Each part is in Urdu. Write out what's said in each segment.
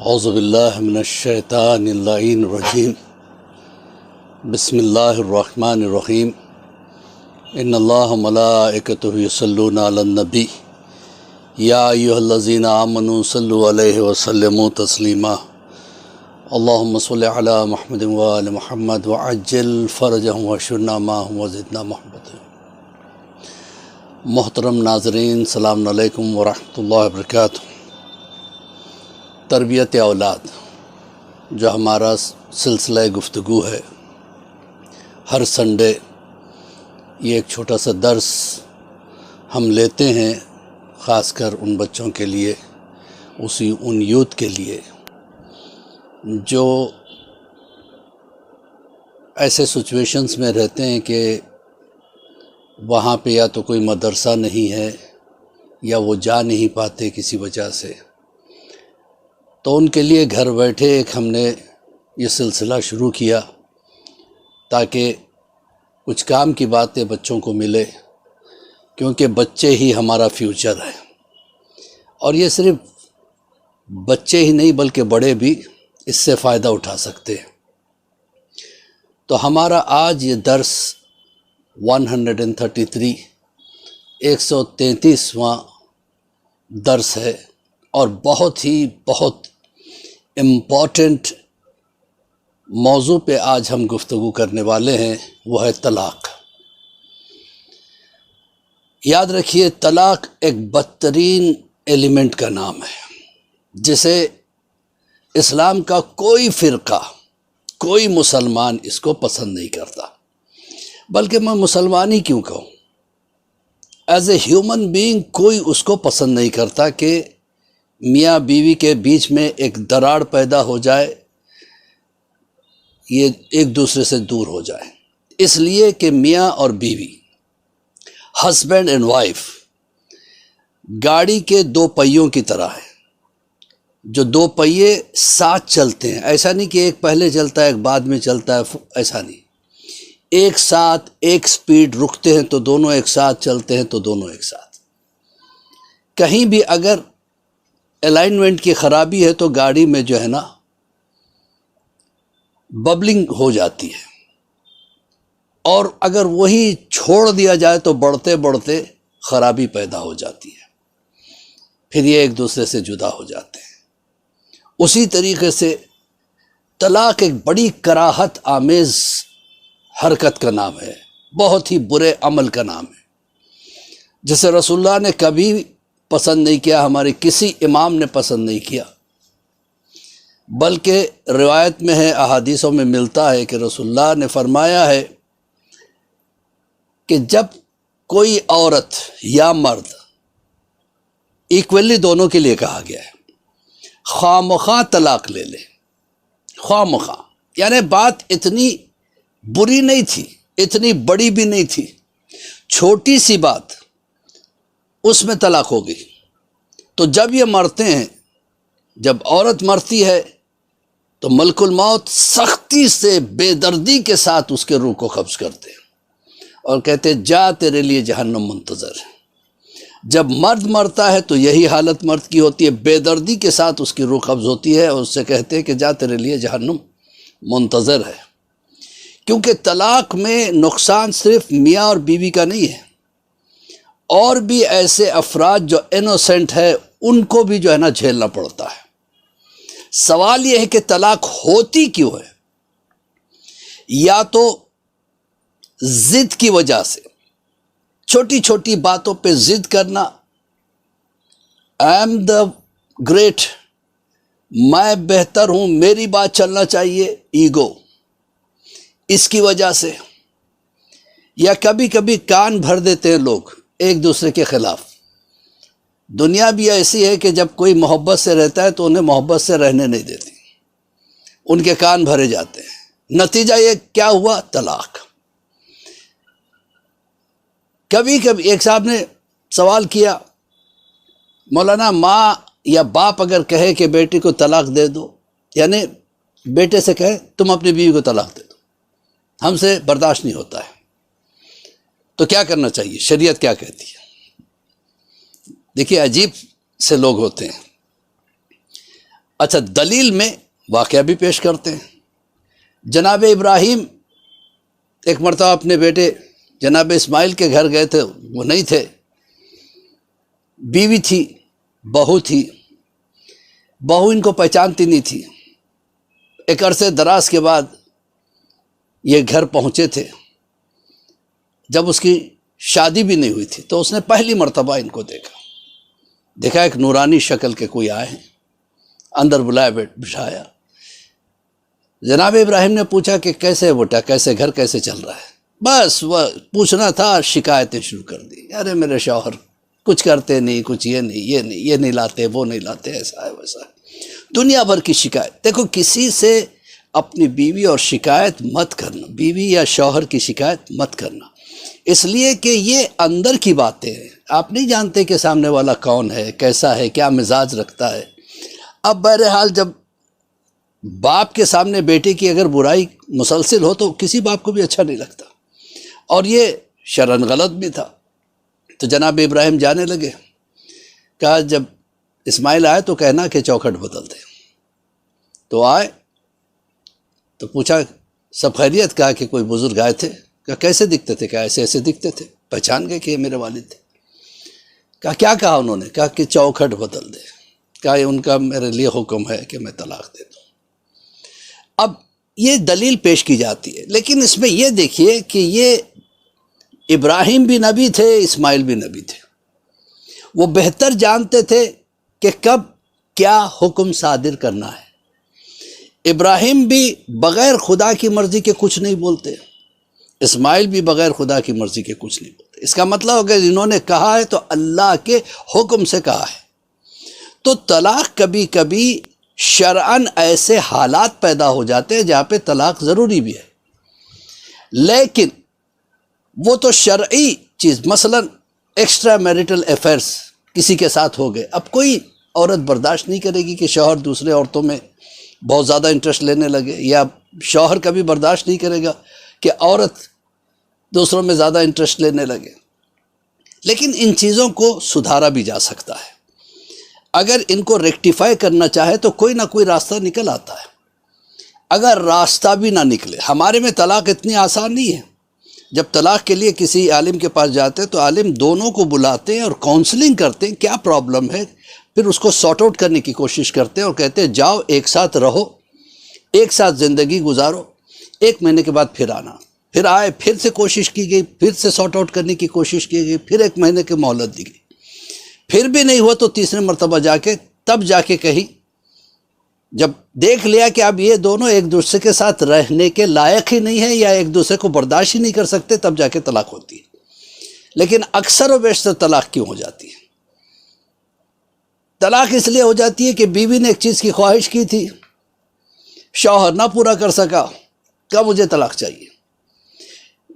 اعوذ باللہ من الشیطان اللعین الرجیم بسم اللہ الرحمن الرحیم ان اللہ ملائکتہ یصلون علی النبی یا ایھا الذین آمنوا صلوا علیہ وسلموا تسلیما اللہم صل علی محمد وآل محمد وعجل فرجہم واشرنا معہم وزدنا محبت۔ محترم ناظرین، السلام علیکم ورحمۃ اللہ وبرکاتہ۔ تربیت اولاد جو ہمارا سلسلہ گفتگو ہے، ہر سنڈے یہ ایک چھوٹا سا درس ہم لیتے ہیں، خاص کر ان بچوں کے لیے، ان یوتھ کے لیے جو ایسے سچویشنز میں رہتے ہیں کہ وہاں پہ یا تو کوئی مدرسہ نہیں ہے یا وہ جا نہیں پاتے کسی وجہ سے، تو ان کے لیے گھر بیٹھے ایک ہم نے یہ سلسلہ شروع کیا تاکہ کچھ کام کی باتیں بچوں کو ملے، کیونکہ بچے ہی ہمارا فیوچر ہے، اور یہ صرف بچے ہی نہیں بلکہ بڑے بھی اس سے فائدہ اٹھا سکتے ہیں۔ تو ہمارا آج یہ درس 133 133واں درس ہے، اور بہت امپورٹنٹ موضوع پہ آج ہم گفتگو کرنے والے ہیں، وہ ہے طلاق۔ یاد رکھیے، طلاق ایک بدترین ایلیمنٹ کا نام ہے جسے اسلام کا کوئی فرقہ، کوئی مسلمان اس کو پسند نہیں کرتا، بلکہ میں مسلمان ہی کیوں کہوں، ایز اے ہیومن بینگ کوئی اس کو پسند نہیں کرتا کہ میاں بیوی کے بیچ میں ایک دراڑ پیدا ہو جائے، یہ ایک دوسرے سے دور ہو جائے، اس لیے کہ میاں اور بیوی، ہسبینڈ اینڈ وائف، گاڑی کے دو پہیوں کی طرح ہے، جو دو پہیے ساتھ چلتے ہیں۔ ایسا نہیں کہ ایک پہلے چلتا ہے ایک بعد میں چلتا ہے، ایسا نہیں، ایک ساتھ ایک سپیڈ رکتے ہیں تو دونوں ایک ساتھ، چلتے ہیں تو دونوں ایک ساتھ۔ کہیں بھی اگر الائنمنٹ کی خرابی ہے تو گاڑی میں جو ہے نا ببلنگ ہو جاتی ہے، اور اگر وہی چھوڑ دیا جائے تو بڑھتے بڑھتے خرابی پیدا ہو جاتی ہے، پھر یہ ایک دوسرے سے جدا ہو جاتے ہیں۔ اسی طریقے سے طلاق ایک بڑی کراہت آمیز حرکت کا نام ہے، بہت ہی برے عمل کا نام ہے، جسے رسول اللہ نے کبھی پسند نہیں کیا، ہمارے کسی امام نے پسند نہیں کیا، بلکہ روایت میں ہے، احادیثوں میں ملتا ہے کہ رسول اللہ نے فرمایا ہے کہ جب کوئی عورت یا مرد، ایکولی دونوں کے لیے کہا گیا ہے، خواہ مخواہ طلاق لے لے، خواہ مخواہ، یعنی بات اتنی بری نہیں تھی، اتنی بڑی بھی نہیں تھی، چھوٹی سی بات، اس میں طلاق ہو گئی، تو جب یہ مرتے ہیں، جب عورت مرتی ہے تو ملک الموت سختی سے بے دردی کے ساتھ اس کے روح کو قبض کرتے ہیں اور کہتے ہیں جا تیرے لیے جہنم منتظر ہے۔ جب مرد مرتا ہے تو یہی حالت مرد کی ہوتی ہے، بے دردی کے ساتھ اس کی روح قبض ہوتی ہے، اور اس سے کہتے ہیں کہ جا تیرے لیے جہنم منتظر ہے۔ کیونکہ طلاق میں نقصان صرف میاں اور بیوی کا نہیں ہے، اور بھی ایسے افراد جو انوسنٹ ہے ان کو بھی جو ہے نا جھیلنا پڑتا ہے۔ سوال یہ ہے کہ طلاق ہوتی کیوں ہے؟ یا تو ضد کی وجہ سے، چھوٹی چھوٹی باتوں پہ ضد کرنا، آئی ایم دا گریٹ، میں بہتر ہوں، میری بات چلنا چاہیے، ایگو، اس کی وجہ سے، یا کبھی کبھی کان بھر دیتے ہیں لوگ ایک دوسرے کے خلاف۔ دنیا بھی ایسی ہے کہ جب کوئی محبت سے رہتا ہے تو انہیں محبت سے رہنے نہیں دیتی، ان کے کان بھرے جاتے ہیں، نتیجہ یہ کیا ہوا؟ طلاق۔ کبھی کبھی ایک صاحب نے سوال کیا، مولانا ماں یا باپ اگر کہے کہ بیٹی کو طلاق دے دو، یعنی بیٹے سے کہے تم اپنی بیوی کو طلاق دے دو، ہم سے برداشت نہیں ہوتا ہے، تو کیا کرنا چاہیے؟ شریعت کیا کہتی ہے؟ دیکھیے، عجیب سے لوگ ہوتے ہیں۔ اچھا، دلیل میں واقعہ بھی پیش کرتے ہیں۔ جناب ابراہیم ایک مرتبہ اپنے بیٹے جناب اسماعیل کے گھر گئے تھے، وہ نہیں تھے، بیوی تھی، بہو تھی، بہو ان کو پہچانتی نہیں تھی۔ ایک عرصے دراز کے بعد یہ گھر پہنچے تھے، جب اس کی شادی بھی نہیں ہوئی تھی، تو اس نے پہلی مرتبہ ان کو دیکھا ایک نورانی شکل کے کوئی آئے ہیں، اندر بلایا، بٹھایا۔ جناب ابراہیم نے پوچھا کہ کیسے ہے بیٹا، کیسے گھر کیسے چل رہا ہے؟ بس وہ پوچھنا تھا، شکایتیں شروع کر دی، ارے میرے شوہر کچھ کرتے نہیں، کچھ یہ نہیں لاتے، وہ نہیں لاتے، ایسا ہے ویسا ہے، دنیا بھر کی شکایت۔ دیکھو، کسی سے اپنی بیوی اور شکایت مت کرنا، بیوی یا شوہر کی شکایت مت کرنا، اس لیے کہ یہ اندر کی باتیں ہیں، آپ نہیں جانتے کہ سامنے والا کون ہے، کیسا ہے، کیا مزاج رکھتا ہے۔ اب بہرحال جب باپ کے سامنے بیٹے کی اگر برائی مسلسل ہو تو کسی باپ کو بھی اچھا نہیں لگتا، اور یہ شرعاً غلط بھی تھا۔ تو جناب ابراہیم جانے لگے، کہا جب اسماعیل آئے تو کہنا کہ چوکھٹ بدل دے۔ تو آئے تو پوچھا سب خیریت؟ کہا کہ کوئی بزرگ آئے تھے۔ کہا کیسے دکھتے تھے؟ کہا ایسے ایسے دکھتے تھے، پہچان گئے کہ یہ میرے والد تھے۔ کہا کیا کہا انہوں نے؟ کہا کہ چوکھٹ بدل دے۔ کہا ان کا میرے لیے حکم ہے کہ میں طلاق دے دوں۔ اب یہ دلیل پیش کی جاتی ہے، لیکن اس میں یہ دیکھیے کہ یہ ابراہیم بھی نبی تھے، اسماعیل بھی نبی تھے، وہ بہتر جانتے تھے کہ کب کیا حکم صادر کرنا ہے۔ ابراہیم بھی بغیر خدا کی مرضی کے کچھ نہیں بولتے، اسماعیل بھی بغیر خدا کی مرضی کے کچھ نہیں بولتے۔ اس کا مطلب اگر انہوں نے کہا ہے تو اللہ کے حکم سے کہا ہے۔ تو طلاق کبھی کبھی شرعاً ایسے حالات پیدا ہو جاتے ہیں جہاں پہ طلاق ضروری بھی ہے، لیکن وہ تو شرعی چیز، مثلا ایکسٹرا میریٹل افیئرس کسی کے ساتھ ہو گئے، اب کوئی عورت برداشت نہیں کرے گی کہ شوہر دوسرے عورتوں میں بہت زیادہ انٹرسٹ لینے لگے، یا شوہر کبھی برداشت نہیں کرے گا کہ عورت دوسروں میں زیادہ انٹرسٹ لینے لگے۔ لیکن ان چیزوں کو سدھارا بھی جا سکتا ہے، اگر ان کو ریکٹیفائی کرنا چاہے تو کوئی نہ کوئی راستہ نکل آتا ہے۔ اگر راستہ بھی نہ نکلے، ہمارے میں طلاق اتنی آسان نہیں ہے۔ جب طلاق کے لیے کسی عالم کے پاس جاتے ہیں تو عالم دونوں کو بلاتے ہیں اور کاؤنسلنگ کرتے ہیں، کیا پرابلم ہے، پھر اس کو سارٹ آؤٹ کرنے کی کوشش کرتے ہیں اور کہتے ہیں جاؤ ایک ساتھ رہو، ایک ساتھ زندگی گزارو، 1 مہینے کے بعد پھر آنا۔ پھر آئے، پھر سے کوشش کی گئی، پھر سے سارٹ آؤٹ کرنے کی کوشش کی گئی، پھر 1 مہینے کی مہلت دی گئی، پھر بھی نہیں ہوا تو تیسرے مرتبہ تب جا کے کہیں، جب دیکھ لیا کہ اب یہ دونوں ایک دوسرے کے ساتھ رہنے کے لائق ہی نہیں ہے یا ایک دوسرے کو برداشت ہی نہیں کر سکتے، تب جا کے طلاق ہوتی ہے۔ لیکن اکثر و بیشتر طلاق کیوں ہو جاتی ہے؟ طلاق اس لیے ہو جاتی ہے کہ بیوی نے ایک چیز کی خواہش کی تھی، شوہر نہ پورا کر سکا، کہا مجھے طلاق چاہیے،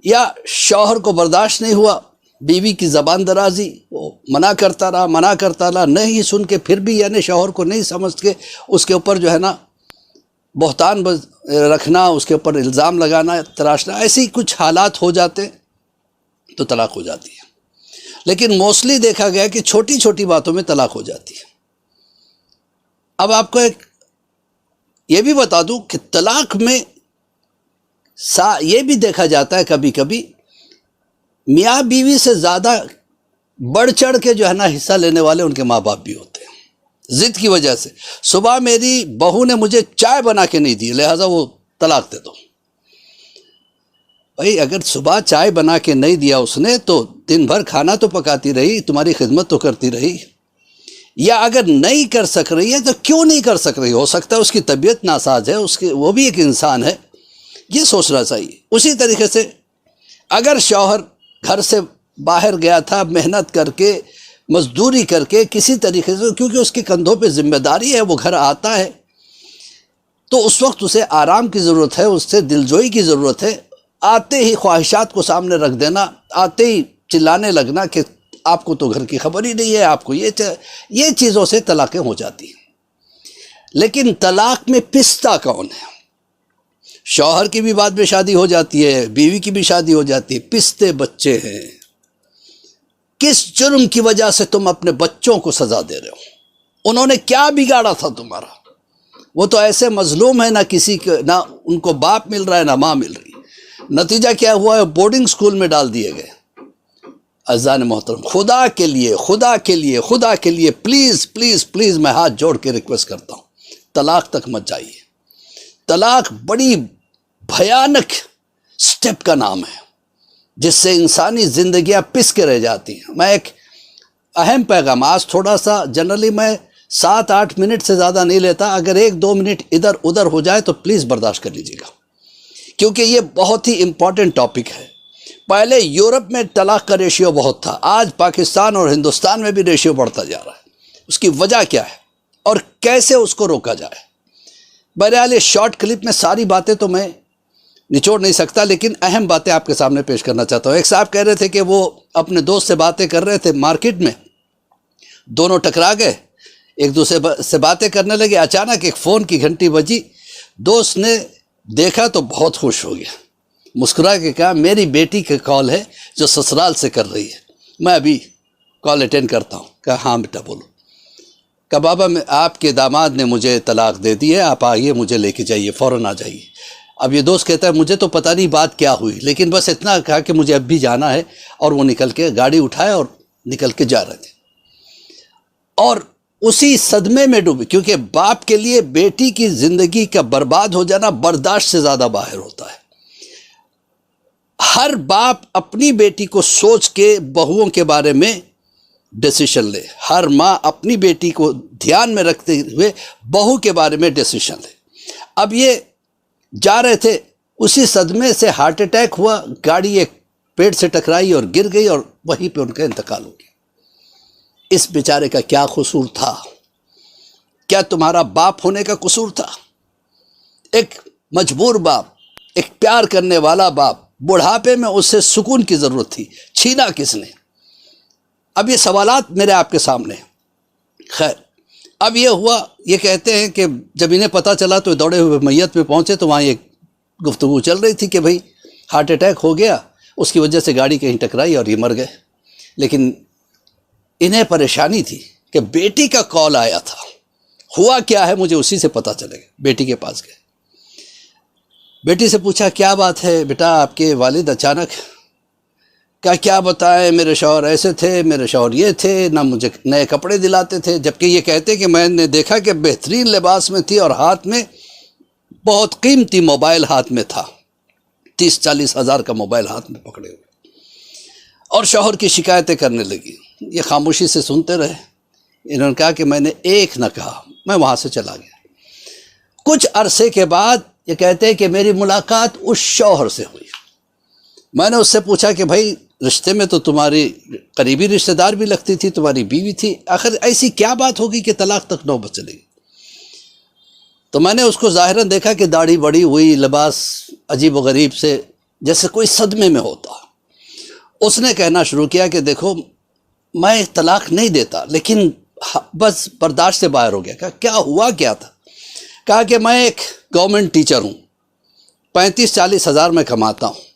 یا شوہر کو برداشت نہیں ہوا، بیوی کی زبان درازی، وہ منع کرتا رہا، نہیں سن کے پھر بھی، یعنی شوہر کو نہیں سمجھ کے اس کے اوپر جو ہے نا بہتان رکھنا، اس کے اوپر الزام لگانا، تراشنا، ایسی کچھ حالات ہو جاتے تو طلاق ہو جاتی ہے۔ لیکن موسٹلی دیکھا گیا کہ چھوٹی چھوٹی باتوں میں طلاق ہو جاتی ہے۔ اب آپ کو ایک یہ بھی بتا دوں کہ طلاق میں یہ بھی دیکھا جاتا ہے کبھی کبھی میاں بیوی سے زیادہ بڑھ چڑھ کے جو ہے نا حصہ لینے والے ان کے ماں باپ بھی ہوتے ہیں، ضد کی وجہ سے۔ صبح میری بہو نے مجھے چائے بنا کے نہیں دی، لہٰذا وہ طلاق دے دو۔ بھائی اگر صبح چائے بنا کے نہیں دیا اس نے تو دن بھر کھانا تو پکاتی رہی، تمہاری خدمت تو کرتی رہی، یا اگر نہیں کر سک رہی ہے تو کیوں نہیں کر سک رہی؟ ہو سکتا ہے اس کی طبیعت ناساز ہے، وہ بھی ایک انسان ہے، یہ سوچنا چاہیے۔ اسی طریقے سے اگر شوہر گھر سے باہر گیا تھا محنت کر کے، مزدوری کر کے، کسی طریقے سے، کیونکہ اس کے کندھوں پہ ذمہ داری ہے، وہ گھر آتا ہے تو اس وقت اسے آرام کی ضرورت ہے، اس سے دلجوئی کی ضرورت ہے۔ آتے ہی خواہشات کو سامنے رکھ دینا، آتے ہی چلانے لگنا کہ آپ کو تو گھر کی خبر ہی نہیں ہے، آپ کو یہ چیزوں سے طلاقیں ہو جاتی ہیں۔ لیکن طلاق میں پستا کون ہے؟ شوہر کی بھی بعد میں شادی ہو جاتی ہے، بیوی کی بھی شادی ہو جاتی ہے، پستے بچے ہیں۔ کس جرم کی وجہ سے تم اپنے بچوں کو سزا دے رہے ہو؟ انہوں نے کیا بگاڑا تھا تمہارا؟ وہ تو ایسے مظلوم ہے، نہ کسی کو، نہ ان کو باپ مل رہا ہے نہ ماں مل رہی. نتیجہ کیا ہوا ہے؟ بورڈنگ سکول میں ڈال دیے گئے. عزیزان محترم، خدا کے لیے، خدا کے لیے، خدا کے لیے، پلیز پلیز پلیز میں ہاتھ جوڑ کے ریکویسٹ کرتا ہوں، طلاق تک مت جائیے. طلاق بڑی بھیانک سٹیپ کا نام ہے جس سے انسانی زندگیاں پس کے رہ جاتی ہیں. میں ایک اہم پیغام، آج تھوڑا سا جنرلی میں 7-8 منٹ سے زیادہ نہیں لیتا، اگر 1-2 منٹ ادھر ادھر ہو جائے تو پلیز برداشت کر لیجیے گا، کیونکہ یہ بہت ہی امپورٹنٹ ٹاپک ہے. پہلے یورپ میں طلاق کا ریشیو بہت تھا، آج پاکستان اور ہندوستان میں بھی ریشیو بڑھتا جا رہا ہے. اس کی وجہ کیا ہے اور کیسے اس کو روکا جائے؟ بہرحال یہ شارٹ کلپ میں ساری باتیں تو میں نچوڑ نہیں سکتا، لیکن اہم باتیں آپ کے سامنے پیش کرنا چاہتا ہوں. ایک صاحب کہہ رہے تھے کہ وہ اپنے دوست سے باتیں کر رہے تھے مارکیٹ میں، دونوں ٹکرا گئے، ایک دوسرے سے باتیں کرنے لگے، اچانک ایک فون کی گھنٹی بجی. دوست نے دیکھا تو بہت خوش ہو گیا، مسکرا کے کہا میری بیٹی کا کال ہے جو سسرال سے کر رہی ہے، میں ابھی کال اٹینڈ کرتا ہوں. کہا ہاں بیٹا بولو. کہا بابا آپ کے داماد نے مجھے طلاق دے دی ہے، آپ آئیے مجھے لے کے جائیے، فوراً آ جائیے. اب یہ دوست کہتا ہے مجھے تو پتہ نہیں بات کیا ہوئی، لیکن بس اتنا کہا کہ مجھے اب بھی جانا ہے، اور وہ نکل کے گاڑی اٹھائے اور نکل کے جا رہے تھے. اور اسی صدمے میں ڈوبے، کیونکہ باپ کے لیے بیٹی کی زندگی کا برباد ہو جانا برداشت سے زیادہ باہر ہوتا ہے. ہر باپ اپنی بیٹی کو سوچ کے بہوؤں کے بارے میں ڈیسیشن لے، ہر ماں اپنی بیٹی کو دھیان میں رکھتے ہوئے بہو کے بارے میں ڈیسیشن لے. اب یہ جا رہے تھے، اسی صدمے سے ہارٹ اٹیک ہوا، گاڑی ایک پیڑ سے ٹکرائی اور گر گئی، اور وہیں پہ ان کا انتقال ہو گیا. اس بیچارے کا کیا قصور تھا؟ کیا تمہارا باپ ہونے کا قصور تھا؟ ایک مجبور باپ، ایک پیار کرنے والا باپ، بڑھاپے میں اسے سکون کی ضرورت تھی، چھینا کس نے؟ اب یہ سوالات میرے آپ کے سامنے ہیں. خیر، اب یہ ہوا، یہ کہتے ہیں کہ جب انہیں پتہ چلا تو دوڑے ہوئے میت پہ پہنچے، تو وہاں ایک گفتگو چل رہی تھی کہ بھئی ہارٹ اٹیک ہو گیا، اس کی وجہ سے گاڑی کہیں ٹکرائی اور یہ مر گئے. لیکن انہیں پریشانی تھی کہ بیٹی کا کال آیا تھا، ہوا کیا ہے مجھے اسی سے پتہ چلے گا. بیٹی کے پاس گئے، بیٹی سے پوچھا کیا بات ہے بیٹا، آپ کے والد اچانک؟ کیا بتائیں، میرے شوہر ایسے تھے، میرے شوہر یہ تھے، نہ مجھے نئے کپڑے دلاتے تھے، جبکہ یہ کہتے کہ میں نے دیکھا کہ بہترین لباس میں تھی اور ہاتھ میں بہت قیمتی موبائل ہاتھ میں تھا، 30-40 ہزار کا موبائل ہاتھ میں پکڑے ہوئے. اور شوہر کی شکایتیں کرنے لگی. یہ خاموشی سے سنتے رہے. انہوں نے کہا کہ میں نے ایک نہ کہا، میں وہاں سے چلا گیا. کچھ عرصے کے بعد یہ کہتے ہیں کہ میری ملاقات اس شوہر سے ہوئی. میں نے اس سے پوچھا کہ بھائی رشتے میں تو تمہاری قریبی رشتہ دار بھی لگتی تھی، تمہاری بیوی تھی، آخر ایسی کیا بات ہوگی کہ طلاق تک نوبت چلے گی؟ تو میں نے اس کو ظاہراً دیکھا کہ داڑھی بڑی ہوئی، لباس عجیب و غریب سے، جیسے کوئی صدمے میں ہوتا. اس نے کہنا شروع کیا کہ دیکھو میں طلاق نہیں دیتا، لیکن بس برداشت سے باہر ہو گیا. کہا کیا ہوا کیا تھا؟ کہا کہ میں ایک گورنمنٹ ٹیچر ہوں، 35-40 ہزار میں کماتا ہوں،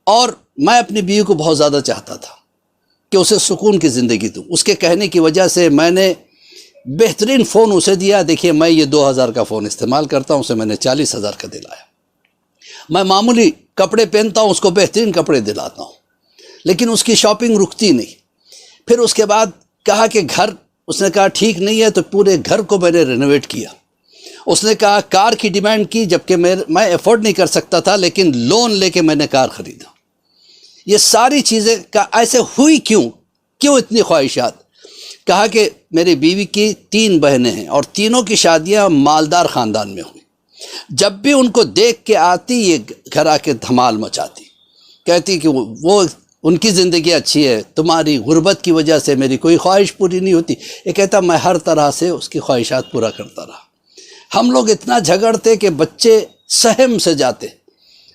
اور میں اپنی بیوی کو بہت زیادہ چاہتا تھا کہ اسے سکون کی زندگی دوں. اس کے کہنے کی وجہ سے میں نے بہترین فون اسے دیا. دیکھیے میں یہ 2000 کا فون استعمال کرتا ہوں، اسے میں نے 40 ہزار کا دلایا. میں معمولی کپڑے پہنتا ہوں، اس کو بہترین کپڑے دلاتا ہوں، لیکن اس کی شاپنگ رکتی نہیں. پھر اس کے بعد کہا کہ گھر، اس نے کہا ٹھیک نہیں ہے، تو پورے گھر کو میں نے رینوویٹ کیا. اس نے کہا کار کی ڈیمانڈ کی، جبکہ میں ایفورڈ نہیں کر سکتا تھا، لیکن لون لے کے میں نے کار خریدا. یہ ساری چیزیں ایسے ہوئی کیوں اتنی خواہشات؟ کہا کہ میری بیوی کی 3 بہنیں ہیں اور تینوں کی شادیاں مالدار خاندان میں ہوئی. جب بھی ان کو دیکھ کے آتی یہ گھر آ کے دھمال مچاتی، کہتی کہ وہ ان کی زندگی اچھی ہے، تمہاری غربت کی وجہ سے میری کوئی خواہش پوری نہیں ہوتی. یہ کہتا میں ہر طرح سے اس کی خواہشات پورا کرتا رہا. ہم لوگ اتنا جھگڑتے کہ بچے سہم سے جاتے،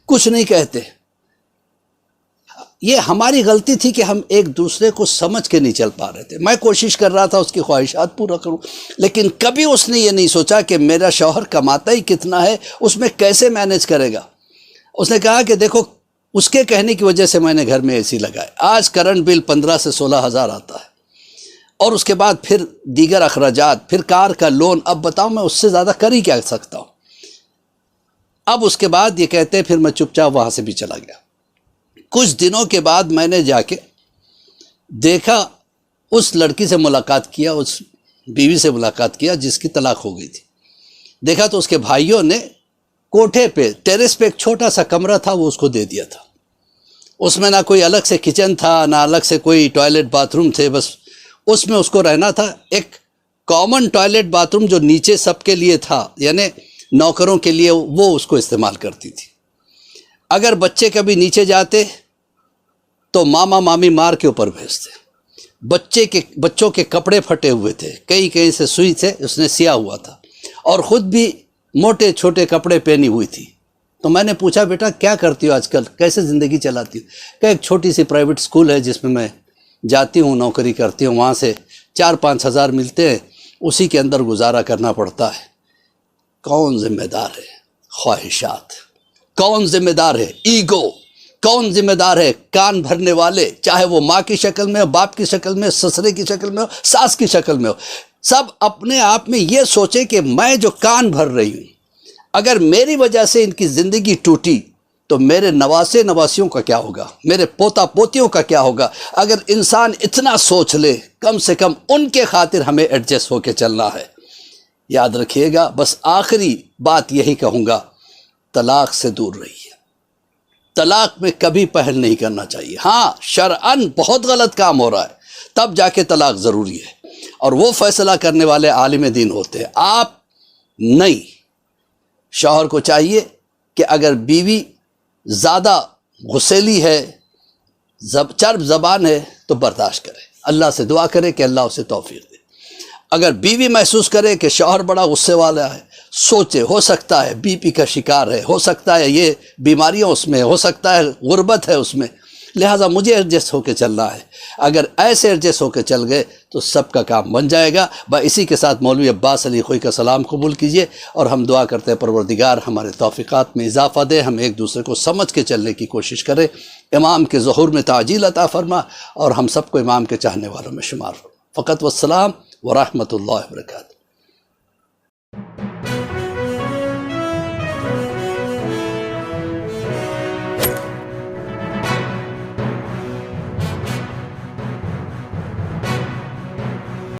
کچھ نہیں کہتے. یہ ہماری غلطی تھی کہ ہم ایک دوسرے کو سمجھ کے نہیں چل پا رہے تھے. میں کوشش کر رہا تھا اس کی خواہشات پورا کروں، لیکن کبھی اس نے یہ نہیں سوچا کہ میرا شوہر کماتا ہی کتنا ہے، اس میں کیسے مینیج کرے گا. اس نے کہا کہ دیکھو اس کے کہنے کی وجہ سے میں نے گھر میں اے سی لگائے. آج کرنٹ بل 15 سے 16 ہزار آتا ہے. اور اس کے بعد پھر دیگر اخراجات، پھر کار کا لون. اب بتاؤ میں اس سے زیادہ کر ہی کیا سکتا ہوں. اب اس کے بعد یہ کہتے ہیں پھر میں چپ چاپ وہاں سے بھی چلا گیا. کچھ دنوں کے بعد میں نے جا کے دیکھا، اس لڑکی سے ملاقات کیا، اس بیوی سے ملاقات کیا جس کی طلاق ہو گئی تھی. دیکھا تو اس کے بھائیوں نے کوٹھے پہ، ٹیرس پہ ایک چھوٹا سا کمرہ تھا، وہ اس کو دے دیا تھا. اس میں نہ کوئی الگ سے کچن تھا، نہ الگ سے کوئی ٹوائلٹ باتھ روم تھے، بس اس میں اس کو رہنا تھا. ایک کامن ٹوائلٹ باتھ روم جو نیچے سب کے لیے تھا، یعنی نوکروں کے لیے، وہ اس کو استعمال کرتی تھی. اگر بچے کبھی نیچے جاتے تو ماما مامی مار کے اوپر بھیجتے. بچوں کے کپڑے پھٹے ہوئے تھے، کہیں سے سوئی سے اس نے سیا ہوا تھا، اور خود بھی موٹے چھوٹے کپڑے پہنی ہوئی تھی. تو میں نے پوچھا بیٹا کیا کرتی ہو آج کل، کیسے زندگی چلاتی ہو؟ کہ ایک چھوٹی سی پرائیویٹ اسکول ہے جس میں جاتی ہوں، نوکری کرتی ہوں، وہاں سے 4-5 ہزار ملتے ہیں، اسی کے اندر گزارا کرنا پڑتا ہے. کون ذمہ دار ہے؟ خواہشات. کون ذمہ دار ہے؟ ایگو. کون ذمہ دار ہے؟ کان بھرنے والے، چاہے وہ ماں کی شکل میں ہو، باپ کی شکل میں، سسرے کی شکل میں ہو، ساس کی شکل میں ہو. سب اپنے آپ میں یہ سوچے کہ میں جو کان بھر رہی ہوں، اگر میری وجہ سے ان کی زندگی ٹوٹی تو میرے نواسیوں کا کیا ہوگا، میرے پوتا پوتیوں کا کیا ہوگا. اگر انسان اتنا سوچ لے، کم سے کم ان کے خاطر ہمیں ایڈجسٹ ہو کے چلنا ہے. یاد رکھیے گا، بس آخری بات یہی کہوں گا، طلاق سے دور رہیے. طلاق میں کبھی پہل نہیں کرنا چاہیے. ہاں شرعاً بہت غلط کام ہو رہا ہے، تب جا کے طلاق ضروری ہے، اور وہ فیصلہ کرنے والے عالم دین ہوتے ہیں، آپ نہیں. شوہر کو چاہیے کہ اگر بیوی زیادہ غصیلی ہے، چرب زبان ہے، تو برداشت کرے، اللہ سے دعا کرے کہ اللہ اسے توفیق دے. اگر بیوی محسوس کرے کہ شوہر بڑا غصے والا ہے، سوچے ہو سکتا ہے بی پی کا شکار ہے، ہو سکتا ہے یہ بیماریاں اس میں، ہو سکتا ہے غربت ہے اس میں، لہٰذا مجھے ایڈجسٹ ہو کے چلنا ہے. اگر ایسے ایڈجسٹ ہو کے چل گئے تو سب کا کام بن جائے گا. اسی کے ساتھ مولوی عباس علی خوئی کا سلام قبول کیجئے، اور ہم دعا کرتے ہیں پروردگار ہمارے توفیقات میں اضافہ دے، ہم ایک دوسرے کو سمجھ کے چلنے کی کوشش کریں، امام کے ظہور میں تعجیل عطا فرما، اور ہم سب کو امام کے چاہنے والوں میں شمار فرما. فقط والسلام ورحمۃ اللہ وبرکاتہ.